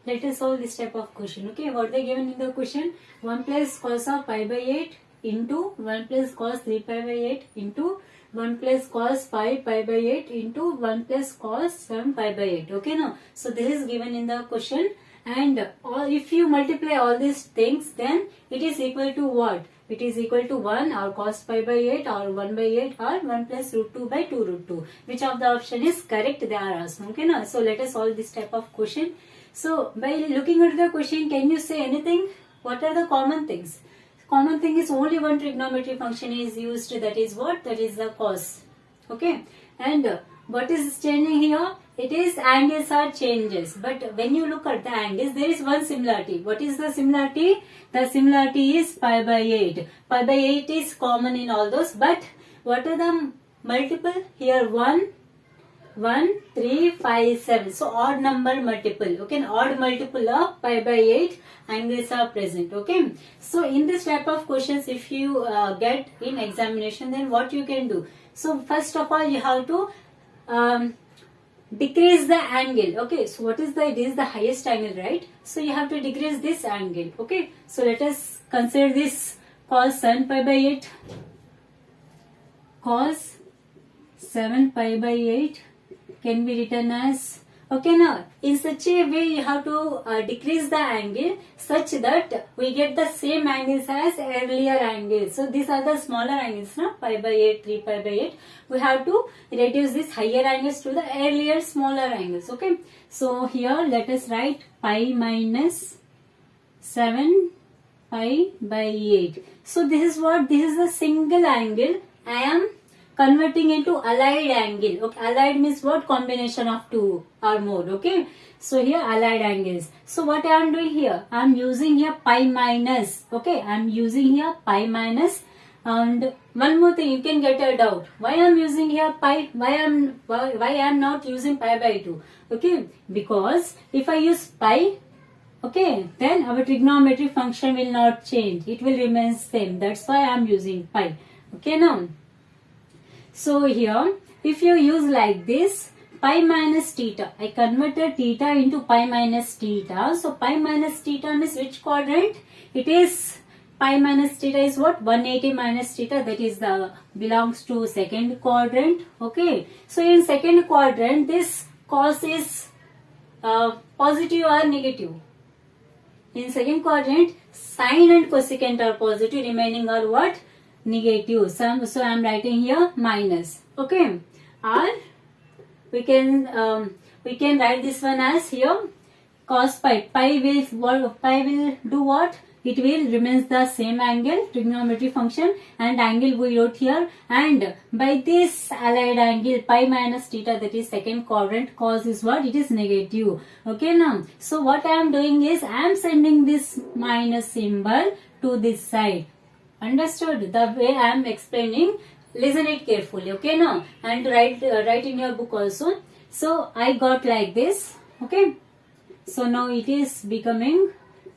let us solve this type of question. Okay, what they given in the question? 1 plus cos of pi by 8 into 1 plus cos 3 pi by 8 into 1 plus cos 5 pi by 8 into 1 plus cos 7 pi by 8. Okay, now, so this is given in the question, and if you multiply all these things, then it is equal to what? It is equal to 1 or cos pi by 8 or 1 by 8 or 1 plus root 2 by 2 root 2. Which of the option is correct? They are asking. Okay, now, so let us solve this type of question. So by looking at the question, can you say anything? What are the common things? Common thing is only one trigonometry function is used, that is what? That is the cos. Okay, and what is changing here? It is angles are changes, but when you look at the angles, there is one similarity. What is the similarity? The similarity is pi by 8. Pi by 8 is common in all those, but what are the multiple? Here 1, 3, 5, 7. So odd number multiple. Okay, an odd multiple of pi by 8 angles are present. Okay, so in this type of questions, if you get in examination, then what you can do? So first of all, you have to decrease the angle. Okay, so what is the, it is the highest angle, right? So you have to decrease this angle. Okay, so let us consider this cos 7 pi by 8. Cos 7 pi by 8 can be written as, okay, now in such a way you have to decrease the angle such that we get the same angles as earlier angles. So these are the smaller angles, no? Pi by 8, 3 pi by 8. We have to reduce these higher angles to the earlier smaller angles. Okay, so here let us write pi minus 7 pi by 8. So this is what? This is a single angle. I am converting into allied angle. Okay, allied means what? Combination of two or more. Okay, so here allied angles. So what I am doing here? I am using here pi minus. Okay, I am using here pi minus. And one more thing, you can get a doubt. Why I am using here pi? Why I am not using pi by 2? Okay, because if I use pi, okay, then our trigonometry function will not change. It will remain same. That's why I am using pi. Okay, now. So here, if you use like this, pi minus theta, I converted theta into pi minus theta. So pi minus theta means which quadrant? It is, pi minus theta is what? 180 minus theta, that is the belongs to second quadrant. Okay, so in second quadrant, this cos is positive or negative? In second quadrant, sine and cosecant are positive, remaining are what? Negative. So I am writing here minus. Okay, or we can write this one as here cos pi. Pi will do what? It will remains the same angle, trigonometry function, and angle we wrote here, and by this allied angle pi minus theta, that is second quadrant, cos is what? It is negative. Okay, now, so what I am doing is I am sending this minus symbol to this side. Understood? The way I am explaining, listen it carefully. Okay, now, and write in your book also. So I got like this. Okay, so now it is becoming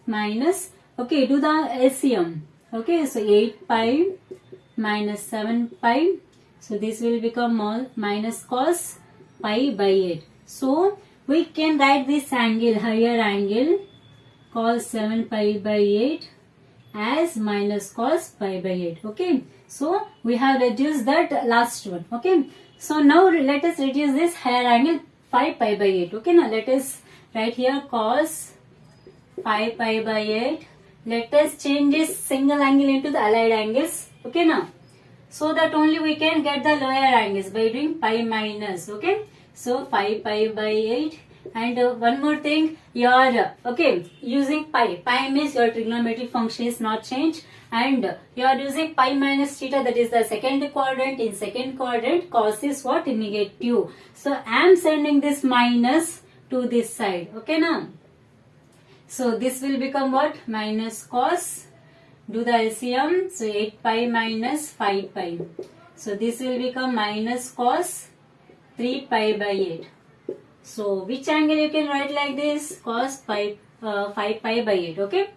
minus. Okay, do the LCM. Okay, so 8 pi minus 7 pi. So this will become minus cos pi by 8. So we can write this angle, higher angle, cos 7 pi by 8 as minus cos pi by 8. Okay, so we have reduced that last one. Okay, so now let us reduce this higher angle 5 pi by 8. Okay, now let us write here cos 5 pi by 8. Let us change this single angle into the allied angles. Okay, now, so that only we can get the lower angles by doing pi minus. Okay, so 5 pi by 8. And one more thing, your using pi. Pi means your trigonometric function is not changed, and you are using pi minus theta, that is the second quadrant. In second quadrant, cos is what? Negative. So I am sending this minus to this side. Okay, now. So this will become what? Minus cos. Do the LCM. So 8 pi minus 5 pi. So this will become minus cos 3 pi by 8. So which angle you can write like this? Cos 5 pi by 8. Okay.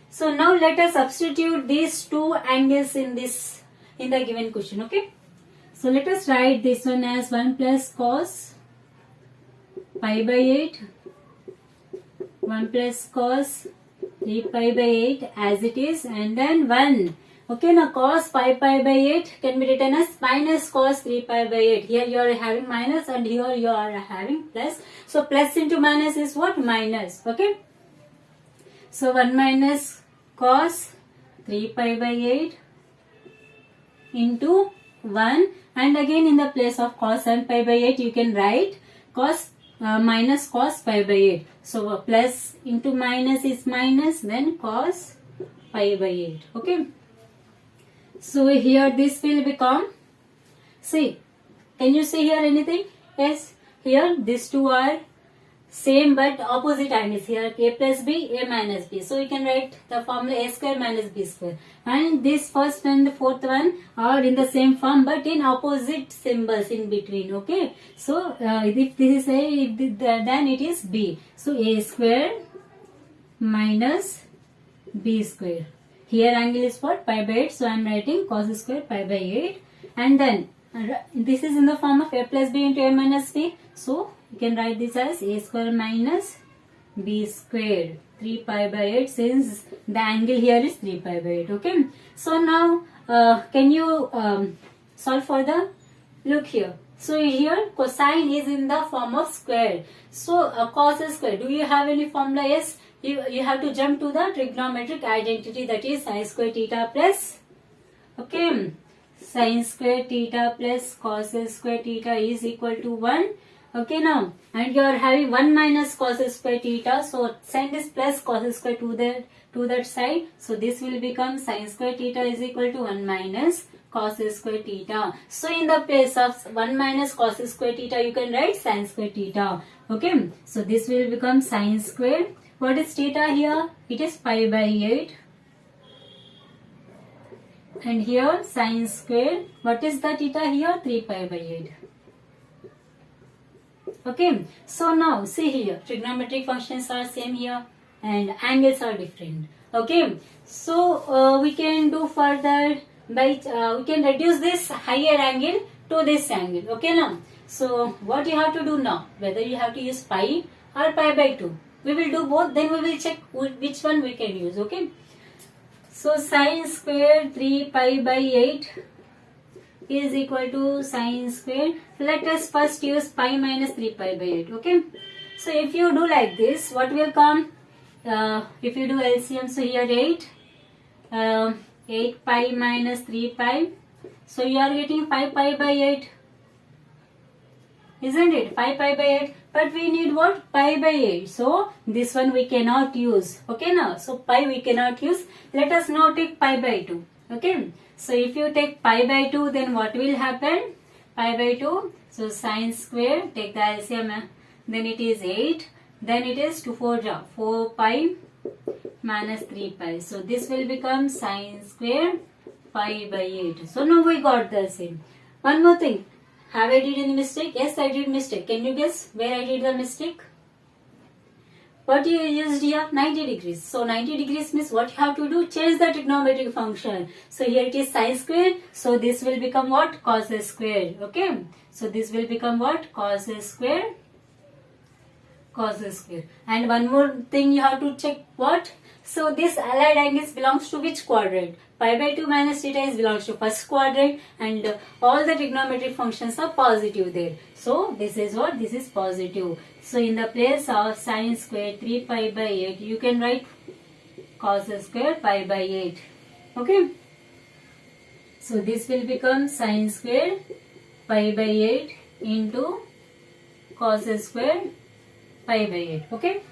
So now let us substitute these two angles in the given question. Okay. So let us write this one as 1 plus cos pi by 8 1 plus cos 3 pi by 8 as it is, and then 1. Okay, now cos pi by 8 can be written as minus cos 3 pi by 8. Here you are having minus and here you are having plus. So plus into minus is what? Minus. Okay. So 1 minus cos 3 pi by 8 into 1, and again in the place of cos 7 pi by 8 you can write cos minus cos pi by 8. So plus into minus is minus, then cos pi by 8. Okay. So here this will become, see, can you see here anything? Yes, here these two are same but opposite angles. Here a plus b, a minus b. So you can write the formula a square minus b square. And this first and the fourth one are in the same form but in opposite symbols in between. Okay. So if this is a, then it is b. So a square minus b square. Here angle is what? Pi by 8. So I am writing cos square pi by 8. And then this is in the form of a plus b into a minus b. So you can write this as a square minus b square 3 pi by 8, since the angle here is 3 pi by 8. Okay. So now can you solve for the, look here. So here cosine is in the form of square. So cos square, do you have any formula? Yes. You have to jump to the trigonometric identity, that is sin square theta plus, okay, sin square theta plus cos square theta is equal to 1. Okay, now, and you are having 1 minus cos square theta, so send this plus cos square to that side. So this will become sin square theta is equal to 1 minus cos square theta. So in the place of 1 minus cos square theta, you can write sin square theta. Okay, so this will become sin square. What is theta here? It is pi by 8. And here sin square. What is the theta here? 3 pi by 8. Okay. So now see here. Trigonometric functions are same here and angles are different. Okay. So we can do further by we can reduce this higher angle to this angle. Okay now. So what you have to do now? Whether you have to use pi or pi by 2. We will do both, then we will check which one we can use. Okay. So sin square 3 pi by 8 is equal to sin square. Let us first use pi minus 3 pi by 8. Okay. So if you do like this, what will come? If you do LCM, so here 8 pi minus 3 pi. So you are getting 5 pi by 8. Isn't it? 5 pi by 8. But we need what? Pi by 8. So this one we cannot use. Okay now. So pi we cannot use. Let us now take pi by 2. Okay. So if you take pi by 2, then what will happen? Pi by 2. So sin square, take the LCM, then it is 8. Then it is 2 4 4 pi minus 3 pi. So this will become sin square pi by 8. So now we got the same. One more thing. Have I did any mistake? Yes, I did mistake. Can you guess where I did the mistake? What you used here? 90 degrees. So 90 degrees means what you have to do? Change the trigonometric function. So here it is sin square. So this will become what? Cos square. Okay. So this will become what? Cos square. Cos square. And one more thing you have to check what? So this allied angles belongs to which quadrant? Pi by 2 minus theta is belongs to first quadrant, and all the trigonometric functions are positive there. So this is what? This is positive. So in the place of sin square 3 pi by 8, you can write cos square pi by 8. Okay. So this will become sin square pi by 8 into cos square pi by 8. Okay.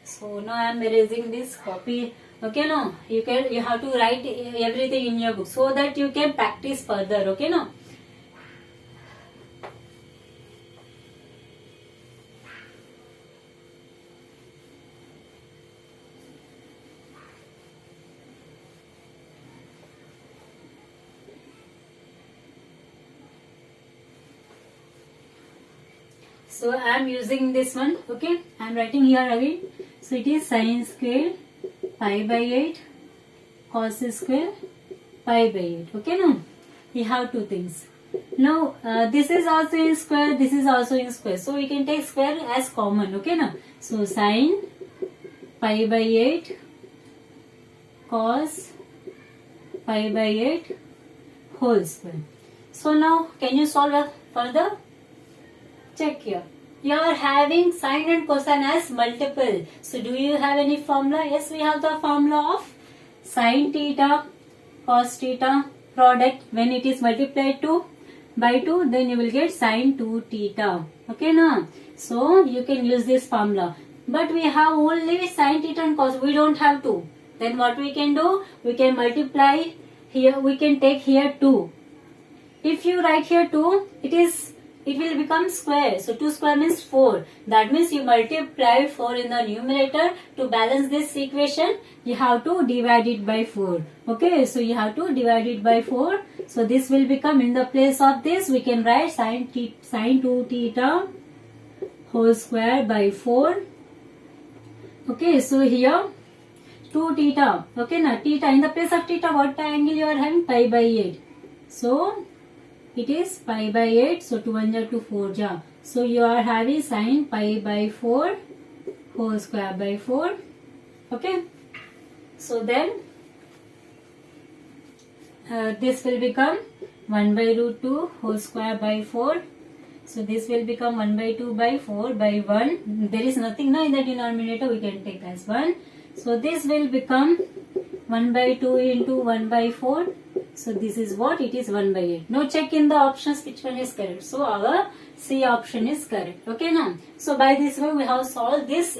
So now I am erasing this copy. Okay, no, you have to write everything in your book so that you can practice further. Okay, no. So I am using this one. Okay, I am writing here again. So it is sin square pi by 8 cos square pi by 8. Okay, no, we have two things. Now this is also in square, this is also in square, so we can take square as common. Okay now, so sine pi by 8 cos pi by 8 whole square. So now can you solve it further? Check here. You are having sine and cosine as multiple. So do you have any formula? Yes, we have the formula of sine theta cos theta product. When it is multiplied by 2, then you will get sine 2 theta. Okay now, so you can use this formula. But we have only sine theta and cos. We don't have 2. Then what we can do? We can multiply here. We can take here 2. If you write here 2, it will become square. So 2 square means 4. That means you multiply 4 in the numerator. To balance this equation, you have to divide it by 4. Okay, so you have to divide it by 4. So this will become, in the place of this, we can write sine 2 theta whole square by 4. Okay, so here 2 theta. Okay, now theta, in the place of theta, what angle you are having? Pi by 8. So it is pi by 8, so 2 1 ja 2 4 ja. So you are having sine pi by 4 whole square by 4. Okay. So then this will become 1 by root 2 whole square by 4. So this will become 1 by 2 by 4 by 1. There is nothing now in the denominator, we can take as 1. So this will become 1 by 2 into 1 by 4. So this is what? It is 1 by 8. Now check in the options which one is correct. So our C option is correct. Okay now. So by this way we have solved this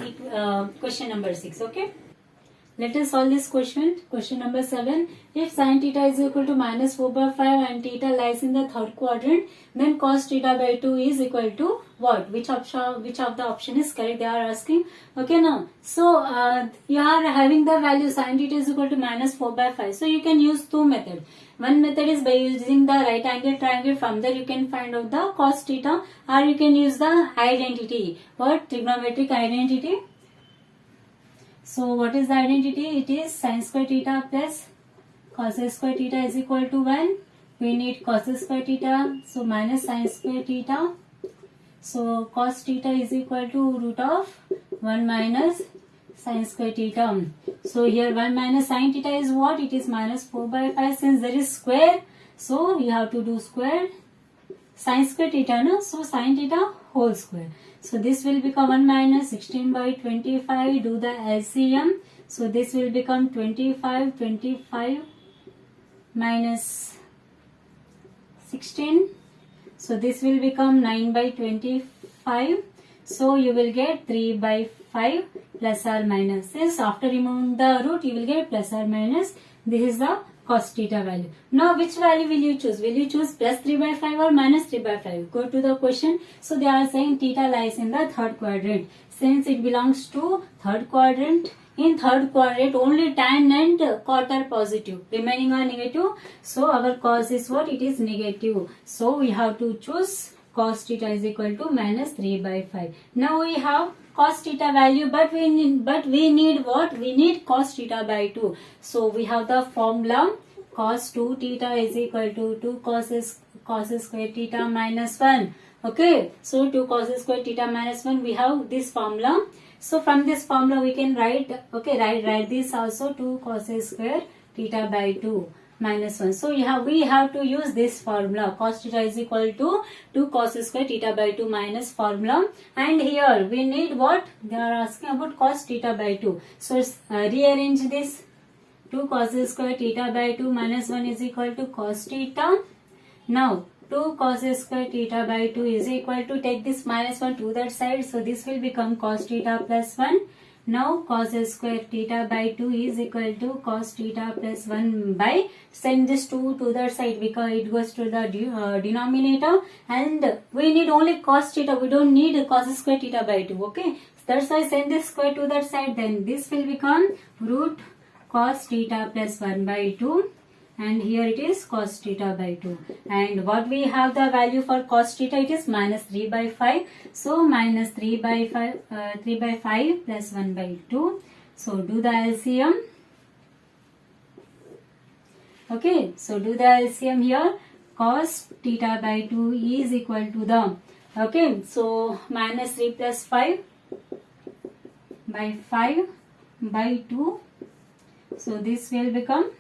question number 6. Okay. Let us solve this question. Question number 7. If sin theta is equal to minus 4 by 5 and theta lies in the third quadrant, then cos theta by 2 is equal to what? Which of the option is correct? They are asking. Okay now. So you are having the value sin theta is equal to minus 4 by 5. So you can use two methods. One method is by using the right angle triangle. From there you can find out the cos theta, or you can use the identity. What? Trigonometric identity. So what is the identity? It is sin square theta plus cos square theta is equal to 1. We need cos square theta, so minus sin square theta. So cos theta is equal to root of 1 minus sin square theta. So here 1 minus sin theta is what? It is minus 4 by 5. Since there is square, so you have to do square. Sin square theta, no? So sin theta whole square. So this will become 1 minus 16 by 25. Do the LCM. So this will become 25 minus 16. So this will become 9 by 25. So you will get 3 by 5 plus or minus. Yes, after removing the root, you will get plus or minus. This is the cos theta value. Now which value will you choose? Will you choose plus 3 by 5 or minus 3 by 5? Go to the question. So they are saying theta lies in the third quadrant. Since it belongs to third quadrant, in third quadrant only tan and cot are positive, remaining are negative. So our cos is what? It is negative. So we have to choose cos theta is equal to minus 3 by 5. Now we have cos theta value, but we need what? We need cos theta by 2. So we have the formula cos 2 theta is equal to 2 cos square theta minus 1. Okay, so 2 cos square theta minus 1, we have this formula. So from this formula we can write, okay, write this also, 2 cos square theta by 2 minus 1. So we have to use this formula. Cos theta is equal to 2 cos square theta by 2 minus formula. And here we need what? They are asking about cos theta by 2. So rearrange this. 2 cos square theta by 2 minus 1 is equal to cos theta. Now 2 cos square theta by 2 is equal to, take this minus 1 to that side. So this will become cos theta plus 1. Now cos square theta by 2 is equal to cos theta plus 1 by, send this 2 to that side because it goes to the denominator, and we need only cos theta, we don't need cos square theta by 2. Okay, that's why send this square to that side. Then this will become root cos theta plus 1 by 2. And here it is cos theta by 2. And what we have the value for cos theta? It is minus 3 by 5. So minus 3 by 5 plus 1 by 2. So do the LCM. Okay, so do the LCM here. cos theta by 2 is equal to the, okay, so minus 3 plus 5 by 5 by 2, so this will become,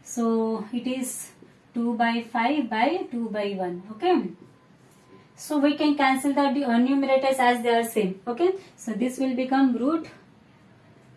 so it is 2 by 5 by 2 by 1, okay. So we can cancel the numerators as they are same, okay. So this will become root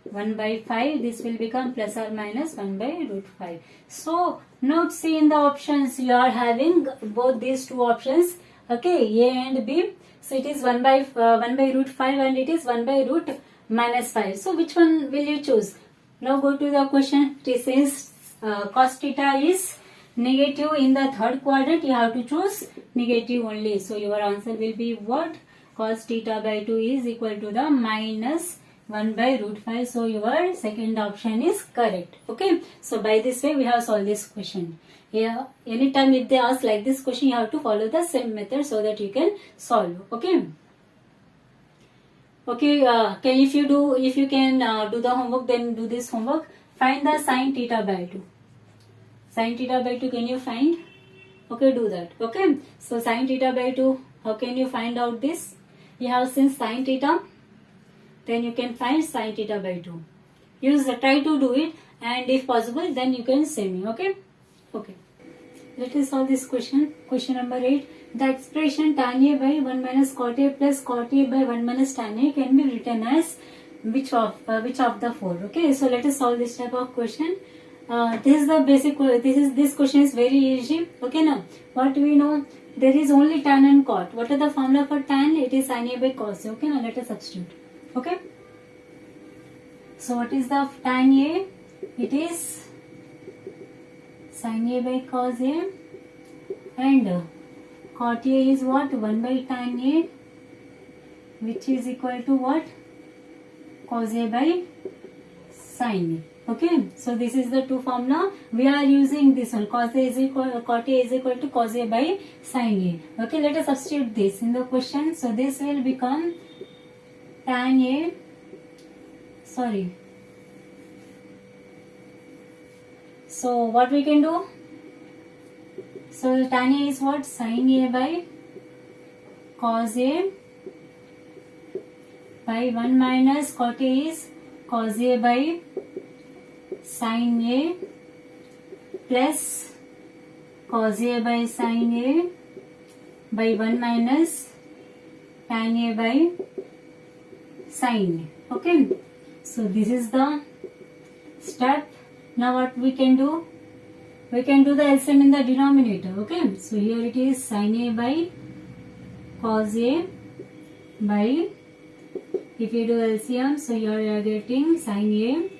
1 by 5, this will become plus or minus 1 by root 5. So note, see in the options you are having both these two options, okay, A and B. So it is 1 by root 5 and it is 1 by root minus 5. So which one will you choose? Now go to the question. It says cos theta is negative in the third quadrant, you have to choose negative only. So your answer will be what? Cos theta by 2 is equal to the minus 1 by root 5. So your second option is correct, okay. So by this way we have solved this question. Yeah, anytime if they ask like this question, you have to follow the same method so that you can solve, okay. Okay, if you can do the homework, then do this homework. Find the sin theta by 2. Sin theta by 2, can you find? Okay, do that, okay. So sin theta by 2, how can you find out this? You have seen sin theta, then you can find sin theta by 2. Try to do it, and if possible then you can say me, okay. Okay, let us solve this question. Question number 8. The expression tan A by 1 minus cot A plus cot A by 1 minus tan A can be written as which of the four, okay. So let us solve this type of question. This is the basic, this question is very easy, okay. Now what we know, there is only tan and cot. What are the formula for tan? It is sin A by cos A, okay. Now let us substitute, okay. So what is the tan A? It is sin A by cos A, and cot A is what? 1 by tan A, which is equal to what? Cos A by sin A, okay. So this is the two formula. We are using this one, cot A is equal to cos A by sin A, okay. Let us substitute this in the question. So this will become tan A, so what we can do? So tan A is what? Sin A by cos A by 1 minus cot A is cos A by sin A plus cos A by sin A by 1 minus tan A by sin A, okay. So this is the step. Now what we can do? We can do the LCM in the denominator, okay. So here it is sin A by cos A by, if you do LCM, so here you are getting sin A,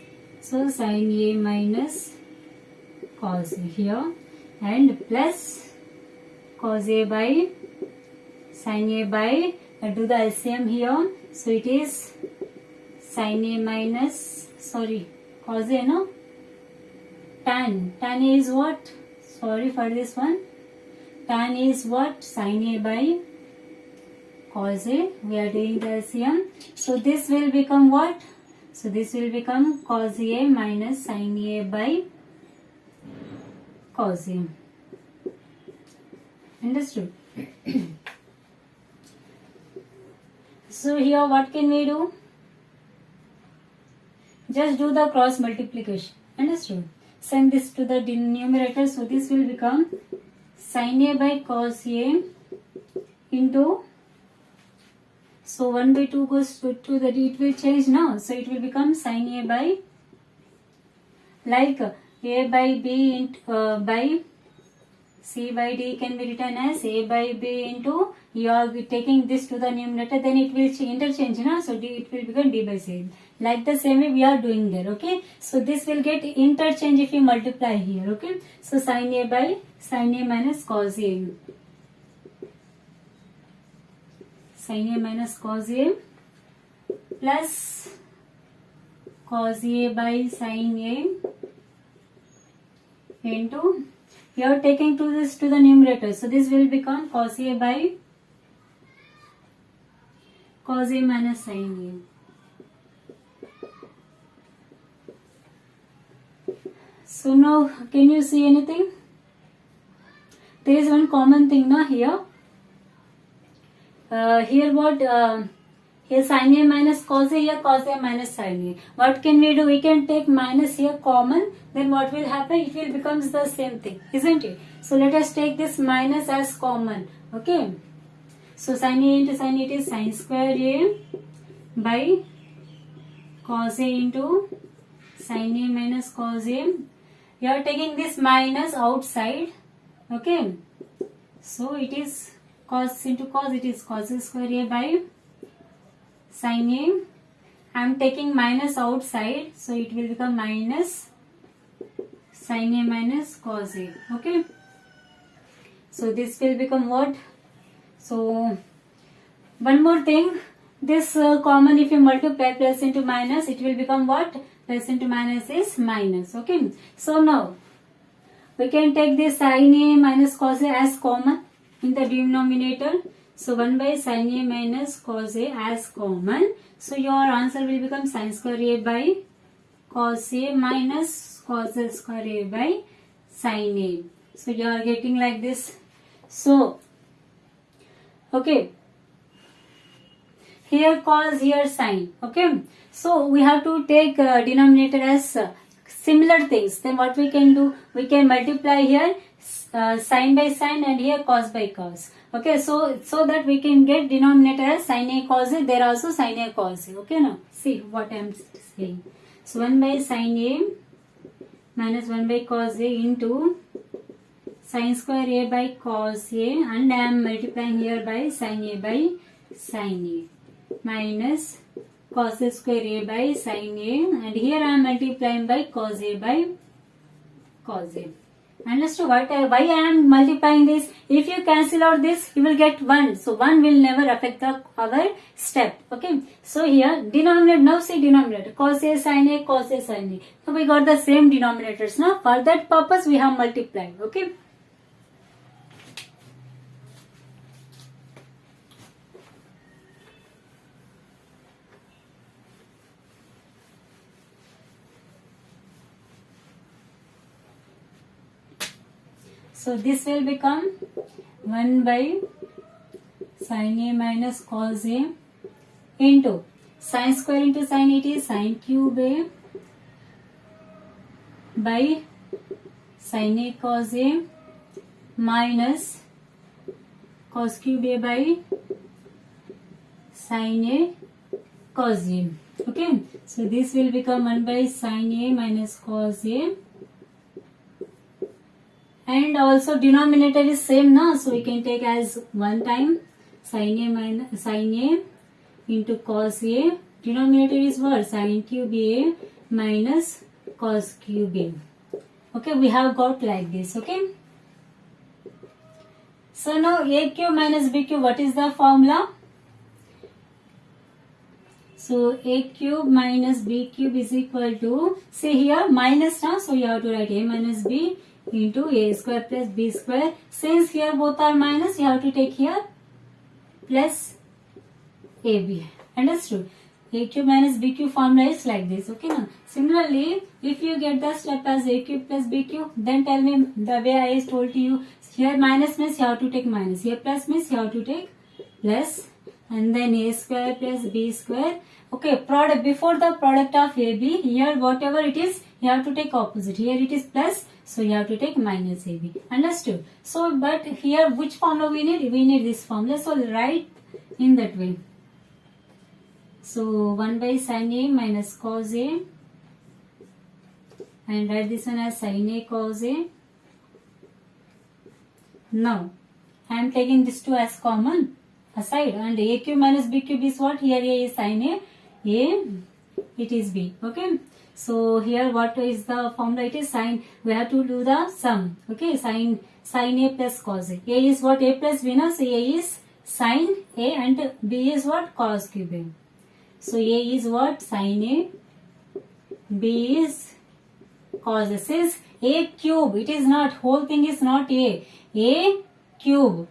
so sin A minus cos A here, and plus cos A by sin A by, do the LCM here, so it is sin A minus, cos A, no? Tan A is what? Sorry for this one. Tan is what? Sin A by cos A. We are doing the LCM. So this will become what? So this will become cos A minus sin A by cos A. Understood? So here what can we do? Just do the cross multiplication. Understood? Send this to the numerator. So this will become sin A by cos A into, so 1 by 2 goes to the, it will change now. So it will become sin A by, like A by B into, by C by D can be written as A by B into, you are taking this to the numerator, then it will interchange now. So it will become D by C. Like the same way we are doing there, okay. So this will get interchange if you multiply here, okay. So sin A by sin A minus cos A, sin A minus cos A plus cos A by sin A into, you are taking this to the numerator, so this will become cos A by cos A minus sin A. So now can you see anything? There is one common thing now here. Here what? Here sin A minus cos A, here cos A minus sin A. What can we do? We can take minus here common. Then what will happen? It will becomes the same thing, isn't it? So let us take this minus as common. Okay. So sin A into sin A, it is sin square A by cos A into sin A minus cos A. You are taking this minus outside. Okay. So it is cos into cos, it is cos square A by sin A. I am taking minus outside, so it will become minus sin A minus cos A. Okay. So this will become what? So one more thing, this common, if you multiply plus into minus, it will become what? Plus into minus is minus. Okay. So now we can take this sin A minus cos A as common in the denominator. So 1 by sin A minus cos A as common. So your answer will become sin square A by cos A minus cos square A by sin A. So you are getting like this. So, okay. Here cos, here sin. Okay. So we have to take denominator as similar things. Then what we can do? We can multiply here sin by sin and here cos by cos. Okay, so that we can get denominator as sin A cos A. There also sin A cos A. Okay, now see what I am saying. So 1 by sin A minus 1 by cos A into sin square A by cos A, and I am multiplying here by sin A by sin A minus cos square A by sin A, and here I am multiplying by cos A by cos A. Understood why I am multiplying this? If you cancel out this, you will get 1. So 1 will never affect our step. Okay. So here denominator, now see denominator, cos A sin A, cos A sin A. So we got the same denominators. Now for that purpose we have multiplied. Okay. So this will become 1 by sin A minus cos A into sin square into sin, it is sin cube A by sin A cos A minus cos cube A by sin A cos A. Okay. So this will become 1 by sin A minus cos A. And also denominator is same now, so we can take as one time sin A minus sin A into cos A. Denominator is what? Sin cube A minus cos cube A. Okay, we have got like this. Okay. So now A cube minus B cube, what is the formula? So A cube minus B cube is equal to, say here minus now, so you have to write A minus B into A square plus B square. Since here both are minus, you have to take here plus AB. Understood? A cube minus B cube formula is like this. Okay now. Similarly, if you get the step as A cube plus B cube, then tell me the way I told you. Here minus means you have to take minus. Here plus means you have to take plus. And then A square plus B square. Okay, product, before the product of AB, here whatever it is, you have to take opposite. Here it is plus, so you have to take minus AB. Understood? So, but here which formula we need? We need this formula. So, write in that way. So, 1 by sin A minus cos A. And write this one as sin A cos A. Now, I am taking this 2 as common aside. And A cube minus B cube is what? Here A is sin A. It is B. Okay. So here what is the formula? It is sin. We have to do the sum. Okay. Sin A plus cos A. A is what? A plus B. Now, so A is sin A and B is what? Cos cube A. So A is what? Sin A. B is cos A. Says A cube. It is not. Whole thing is not A. A cube.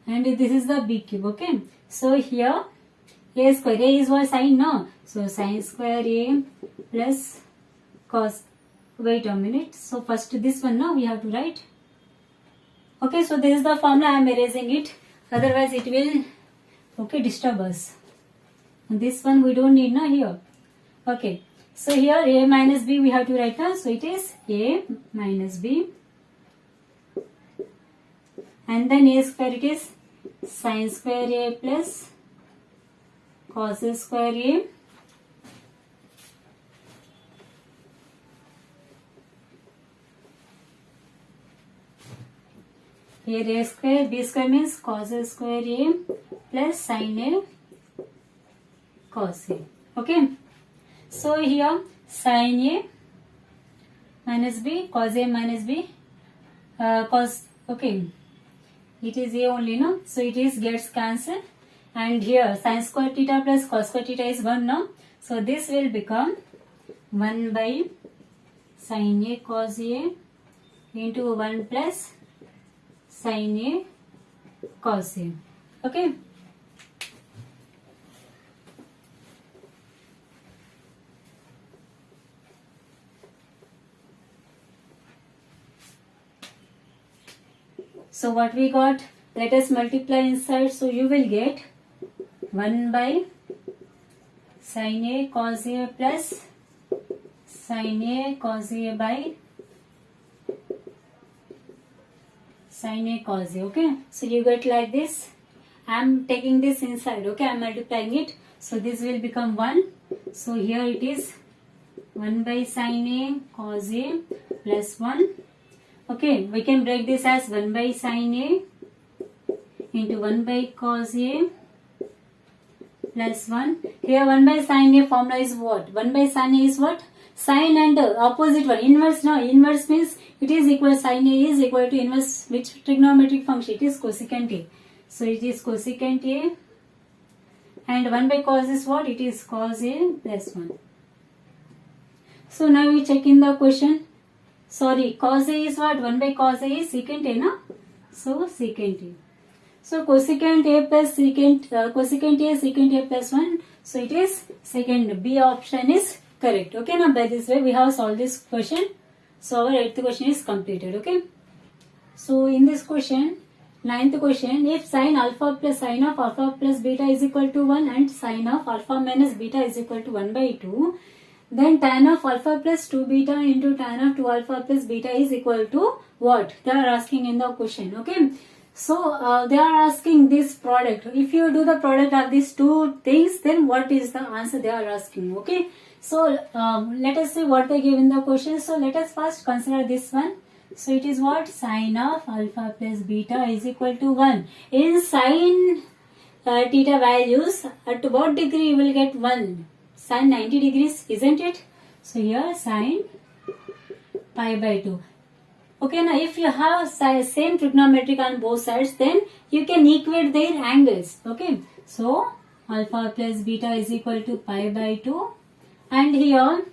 And this is the B cube. Okay. So here A square. A is what? Sin. No. So sin square A plus cos wait a minute. So first this one now we have to write. Okay, so this is the formula. I am erasing it. Otherwise it will disturb us. And this one we don't need now here. Okay, so here a minus b we have to write now. So it is a minus b. And then a square, it is sin square a plus cos square a. Here a square, b square means cos square a plus sin a cos a. Okay. So here sin a minus b, cos a minus b, cos, okay, it is a only, no? So it is gets cancelled, and here sin square theta plus cos square theta is 1 now. So this will become 1 by sin a cos a into 1 plus sin a cos a. Okay. So what we got? Let us multiply inside. So you will get 1 by sin a cos a plus sin a cos a by sin a cos a. Okay. So you get like this. I am taking this inside. Okay. I am multiplying it. So this will become 1. So here it is 1 by sin a cos a plus 1. Okay, we can break this as 1 by sin a into 1 by cos a plus 1. Here 1 by sin a formula is what? 1 by sin a is what? Sin and opposite one. Inverse now. Inverse means it is equal, sin a is equal to inverse which trigonometric function? It is cosecant a. So it is cosecant a. And 1 by cos is what? It is cos a plus 1. So now we check in the question. Sorry, cos a is what? 1 by cos a is secant a, na? So secant a. So cosecant a plus secant, cosecant a secant a plus 1. So it is second. B option is correct. Okay, now by this way we have solved this question. So our 8th question is completed. Okay. So in this question, 9th question, if sin alpha plus sin of alpha plus beta is equal to 1 and sin of alpha minus beta is equal to 1 by 2, then tan of alpha plus 2 beta into tan of 2 alpha plus beta is equal to what? They are asking in the question. Okay. So they are asking this product. If you do the product of these two things, then what is the answer they are asking? Okay. So let us see what they give in the question. So let us first consider this one. So it is what? Sin of alpha plus beta is equal to 1. In sin theta values, at what degree you will get 1? Sin 90 degrees, isn't it? So here sin pi by 2. Okay, now if you have same trigonometric on both sides, then you can equate their angles. Okay, so alpha plus beta is equal to pi by 2. And here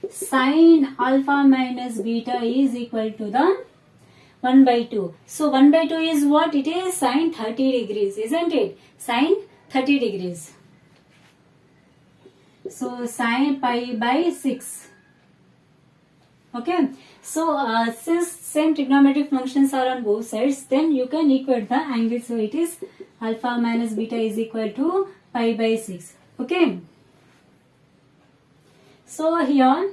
sin alpha minus beta is equal to the 1 by 2. So 1 by 2 is what? It is sin 30 degrees, isn't it? Sin 30 degrees. So sin pi by 6. Okay. So since same trigonometric functions are on both sides, then you can equate the angle. So it is alpha minus beta is equal to pi by 6. Okay. So here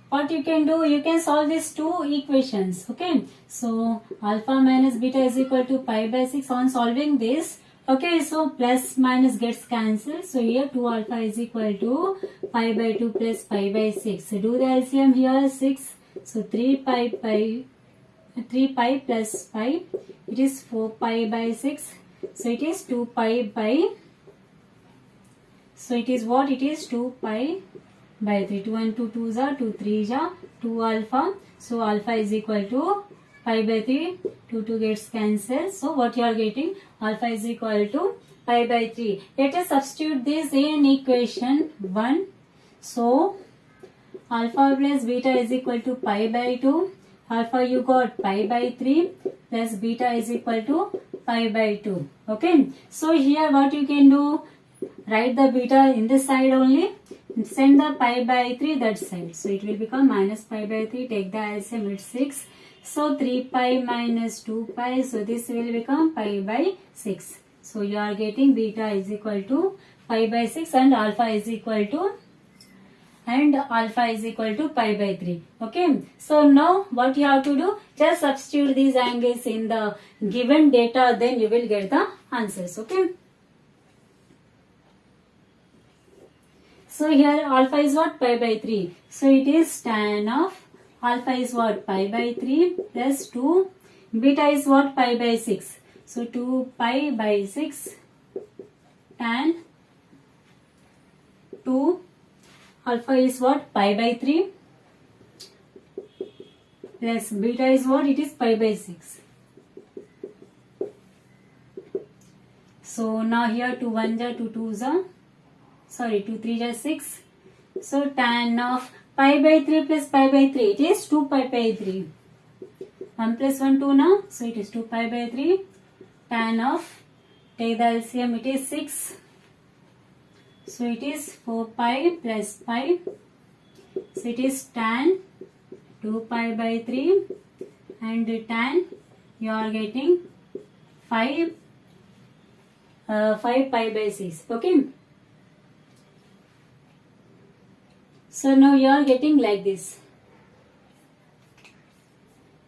what you can do, you can solve these two equations. Okay. So alpha minus beta is equal to pi by 6. On solving this, okay, so plus minus gets cancelled. So here 2 alpha is equal to pi by 2 plus pi by 6. So do the LCM here 6. So 3 pi plus pi. It is 4 pi by 6. So it is 2 pi by. So it is what? It is 2 pi by 3. 2 and 2 2s are 2 3s are 2 alpha. So alpha is equal to pi by 3. 2 2 gets cancelled. So what you are getting? Alpha is equal to pi by 3. Let us substitute this in equation 1. So alpha plus beta is equal to pi by 2. Alpha you got pi by 3 plus beta is equal to pi by 2. Okay. So here what you can do? Write the beta in this side only. Send the pi by 3 that side. So it will become minus pi by 3. Take the LCM, it's 6. So 3 pi minus 2 pi. So this will become pi by 6. So you are getting beta is equal to pi by 6 and alpha is equal to pi by 3. Okay. So now what you have to do? Just substitute these angles in the given data, then you will get the answers. Okay. So here alpha is what? Pi by 3. So it is tan of alpha is what? Pi by 3 plus 2. Beta is what? Pi by 6. So 2 pi by 6 tan 2. Alpha is what? Pi by 3 plus beta is what? It is pi by 6. So now here 2 1 ja 2 2 ja. Sorry, 2 3 ja 6. So tan of pi by 3 plus pi by 3. It is 2 pi by 3. 1 plus 1 2 now. So it is 2 pi by 3. Tan of, take the LCM, it is 6. So it is 4 pi plus pi. So it is tan 2 pi by 3 and tan you are getting 5 pi by 6. Okay. So now you are getting like this.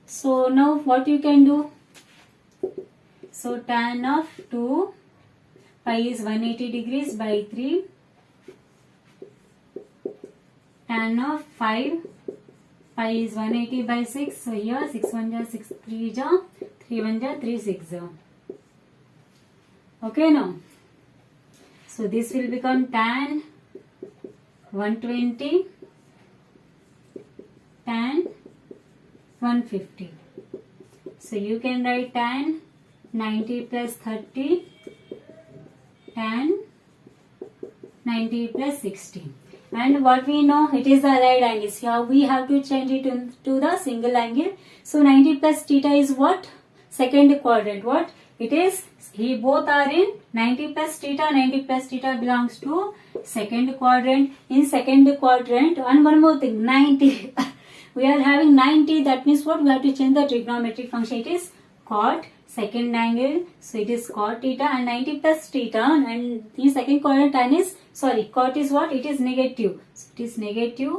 So now what you can do? So tan of 2 pi is 180 degrees by 3. Tan of 5 pi is 180 by 6. So here 6 1 ja 6 3 ja 3 1 ja 3 6 ja. Okay now. So this will become tan 120 tan 150. So you can write tan 90 plus 30 tan 90 plus 60. And what we know, it is the right angle. Here we have to change it to the single angle. So 90 plus theta is what? Second quadrant. What? It is, both are in 90 plus theta. 90 plus theta belongs to second quadrant. In second quadrant, and one more thing, 90. We are having 90. That means what? We have to change the trigonometric function. It is cot second angle. So it is cot theta and 90 plus theta. And in second quadrant, tan is, sorry, cot is what? It is negative. So it is negative.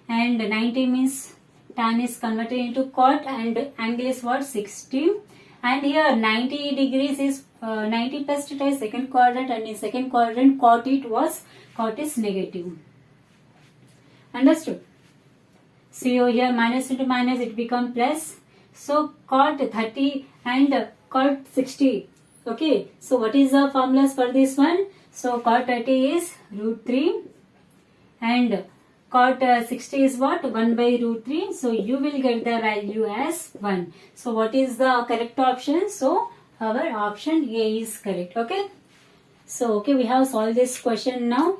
And 90 means tan is converted into cot and angle is what? 60. And here 90 degrees is 90 plus theta is second quadrant, and in second quadrant cot is negative. Understood? So here minus into minus it become plus. So cot 30 and cot 60. Okay. So what is the formulas for this one? So cot 30 is root 3 and cot 60 is what? 1 by root 3. So you will get the value as 1. So what is the correct option? So our option A is correct. Okay. So okay, we have solved this question now.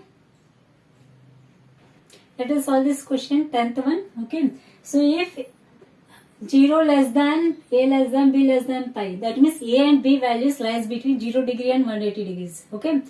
Let us solve this question, 10th one. Okay. So if 0 less than A less than B less than pi, that means A and B values lies between 0 degree and 180 degrees. Okay.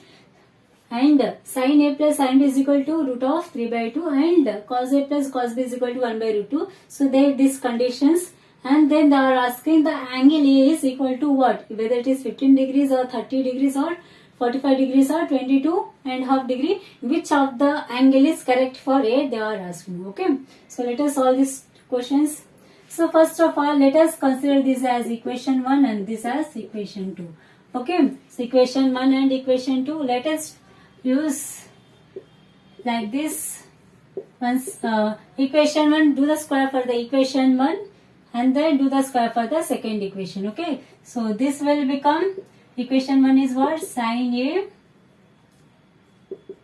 And sin A plus sin B is equal to root of 3 by 2 and cos A plus cos B is equal to 1 by root 2. So they have these conditions, and then they are asking the angle A is equal to what? Whether it is 15 degrees or 30 degrees or 45 degrees or 22.5 degree. Which of the angle is correct for A? They are asking. Okay. So let us solve these questions. So first of all, let us consider this as equation 1 and this as equation 2. Okay. So equation 1 and equation 2, let us use like this. Once equation 1, do the square for the equation 1 and then do the square for the second equation. Okay. So this will become, equation 1 is what? Sin A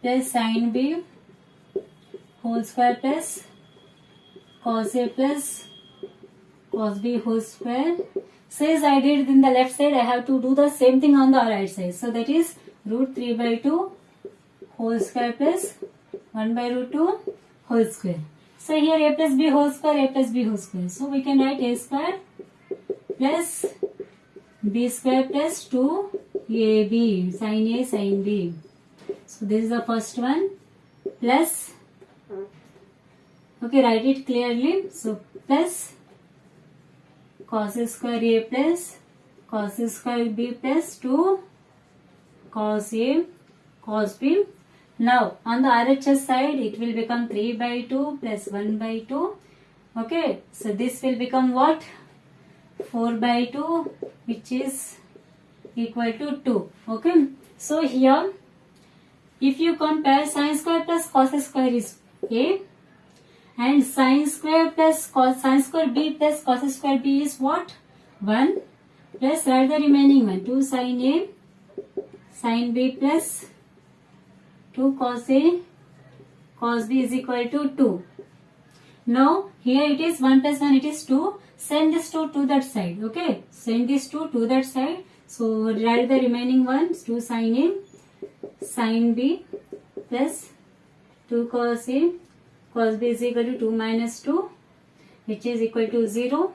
plus sin B whole square plus cos A plus cos B whole square. Since I did in the left side, I have to do the same thing on the right side. So that is root 3 by 2 whole square plus 1 by root 2 whole square. So here A plus B whole square, A plus B whole square. So we can write A square plus B square plus 2AB, sin A sin B. So this is the first one. plus, okay, write it clearly. So plus cos square A plus cos square B plus 2 cos A cos B. Now on the RHS side it will become 3 by 2 plus 1 by 2. Okay, so this will become what? 4 by 2, which is equal to 2. Okay, so here if you compare sin square plus cos square is A, and sin square plus cos sin square B plus cos square B is what? 1, plus write the remaining one, 2 sin A sin B plus 2 cos A cos B is equal to 2. Now here it is 1 plus 1, it is 2. Send this 2 to that side. Okay, send this 2 to that side. So write the remaining ones, 2 sin A sin B plus 2 cos A cos B is equal to 2 minus 2, which is equal to 0.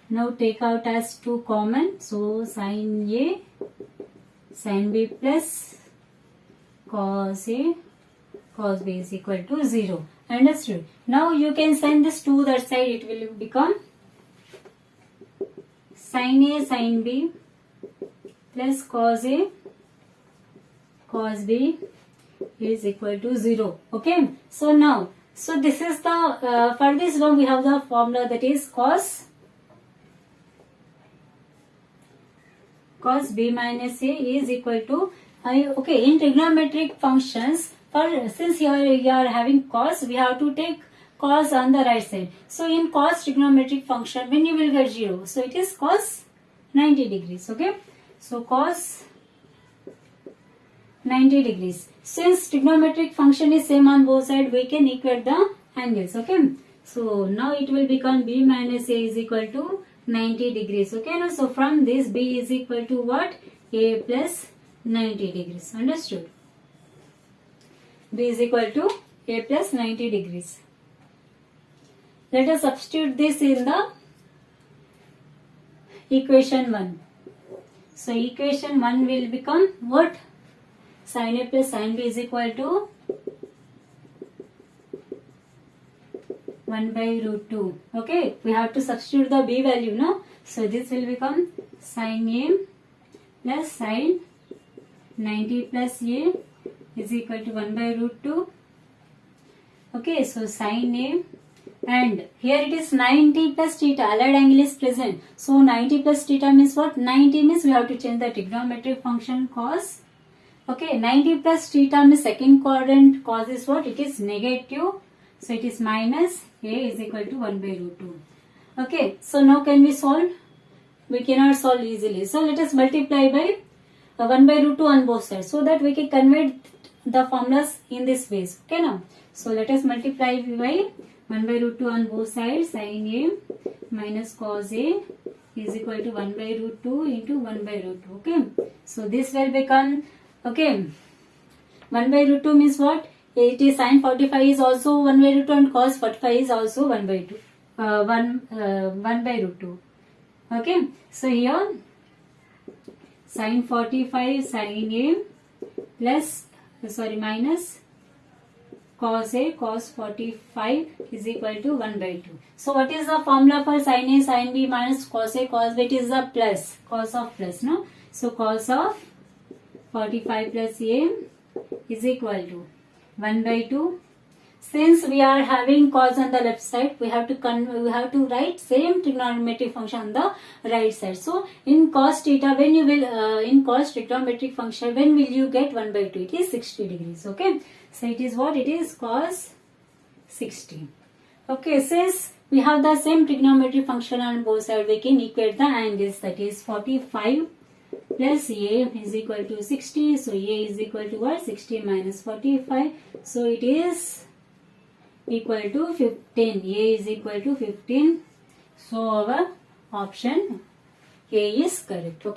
Now take out as 2 common. So sin A sin B plus cos A cos B is equal to 0. Understood? Now you can send this to that side. It will become sin A sin B plus cos A cos B is equal to 0. Okay, so now, so this is the for this one we have the formula, that is cos B minus A is equal to okay, in trigonometric functions, for since here you are having cos, we have to take cos on the right side. So in cos trigonometric function, when you will get 0, so it is cos 90 degrees. Okay, so cos 90 degrees. Since trigonometric function is same on both sides, we can equate the angles. Okay, so now it will become B minus A is equal to 90 degrees. Okay, now so from this B is equal to what? A plus 90 degrees. Understood? B is equal to A plus 90 degrees. Let us substitute this in the equation 1. So equation 1 will become what? Sin A plus sin B is equal to 1 by root 2. Okay, we have to substitute the B value, no? So this will become sin A plus sin 90 plus A is equal to 1 by root 2. Okay, so sin A, and here it is 90 plus theta, allied angle is present. So 90 plus theta means what? 90 means we have to change the trigonometric function cos. Okay, 90 plus theta means second quadrant cos is what? It is negative. So it is minus A is equal to 1 by root 2. Okay, so now can we solve? We cannot solve easily. So let us multiply by 1 by root 2 on both sides, so that we can convert the formulas in this ways. Okay now. So let us multiply by 1 by root 2 on both sides. Sin A minus cos A is equal to 1 by root 2 into 1 by root 2. Okay. So this will become, okay, 1 by root 2 means what? It is sin 45 is also 1 by root 2 and cos 45 is also 1 by 2. 1 by root 2. Okay. So here sin 45 sin A plus minus cos A cos 45 is equal to 1 by 2. So what is the formula for sin A sin B minus cos A cos B? It is the plus, cos of plus, no? So cos of 45 plus A is equal to 1 by 2. Since we are having cos on the left side, we have to write same trigonometric function on the right side. So in cos theta, when you will in cos trigonometric function, when will you get 1 by 2? It is 60 degrees. Okay, so it is what? It is cos 60. Okay, since we have the same trigonometric function on both sides, we can equate the angles, that is 45 plus A is equal to 60. So A is equal to what? 60 minus 45. So it is equal to 15. A is equal to 15. So our option A is correct. Okay.